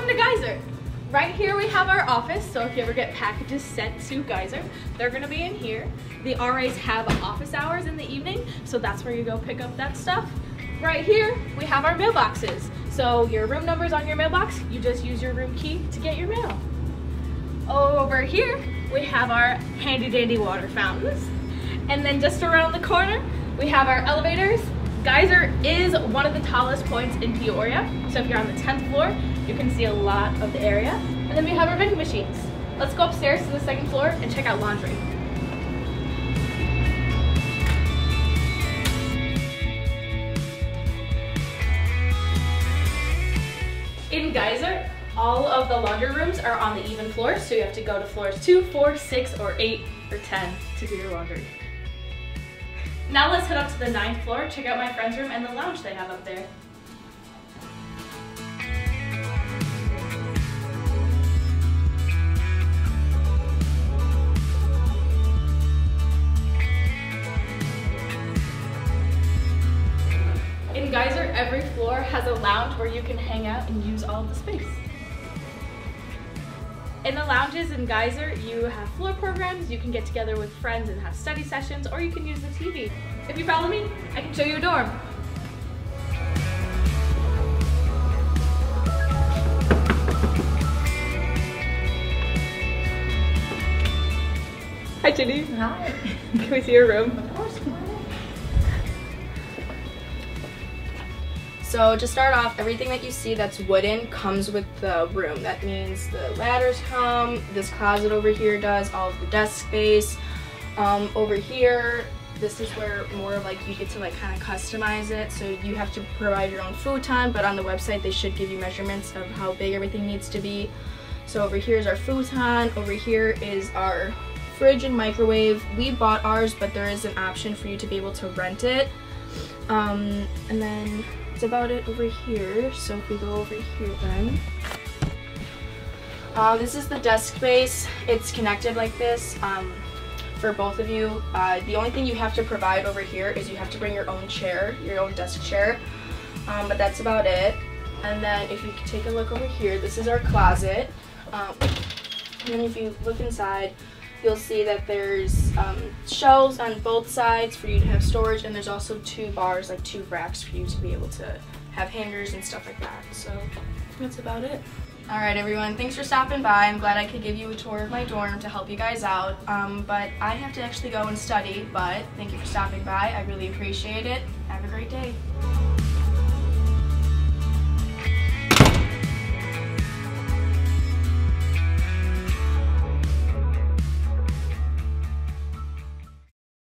Welcome to Geyser. Right here we have our office, so if you ever get packages sent to Geyser, they're gonna be in here. The RAs have office hours in the evening, so that's where you go pick up that stuff. Right here, we have our mailboxes. So your room number's on your mailbox, you just use your room key to get your mail. Over here, we have our handy dandy water fountains. And then just around the corner, we have our elevators. Geyser is one of the tallest points in Peoria, so if you're on the 10th floor, you can see a lot of the area. And then we have our vending machines. Let's go upstairs to the 2nd floor and check out laundry. In Geyser, all of the laundry rooms are on the even floor, so you have to go to floors 2, 4, 6, or 8, or 10 to do your laundry. Now let's head up to the 9th floor, check out my friend's room and the lounge they have up there. In Geyser, every floor has a lounge where you can hang out and use all of the space. In the lounges in Geyser, you have floor programs, you can get together with friends and have study sessions, or you can use the TV. If you follow me, I can show you a dorm. Hi, Ginny. Hi. Can we see your room? Of course. So to start off, everything that you see that's wooden comes with the room. That means the ladders come, this closet over here does, all of the desk space. Over here, this is where more of like you get to like kind of customize it. So you have to provide your own futon, but on the website they should give you measurements of how big everything needs to be. So over here is our futon, over here is our fridge and microwave. We bought ours, but there is an option for you to be able to rent it. And then that's about it over here. So if we go over here then, this is the desk space. It's connected like this for both of you. The only thing you have to provide over here is you have to bring your own chair, your own desk chair, but that's about it. And then if you can take a look over here, this is our closet. And then if you look inside, you'll see that there's shelves on both sides for you to have storage, and there's also 2 bars, like 2 racks for you to be able to have hangers and stuff like that. So that's about it. All right, everyone, thanks for stopping by. I'm glad I could give you a tour of my dorm to help you guys out, but I have to actually go and study, but thank you for stopping by. I really appreciate it. Have a great day.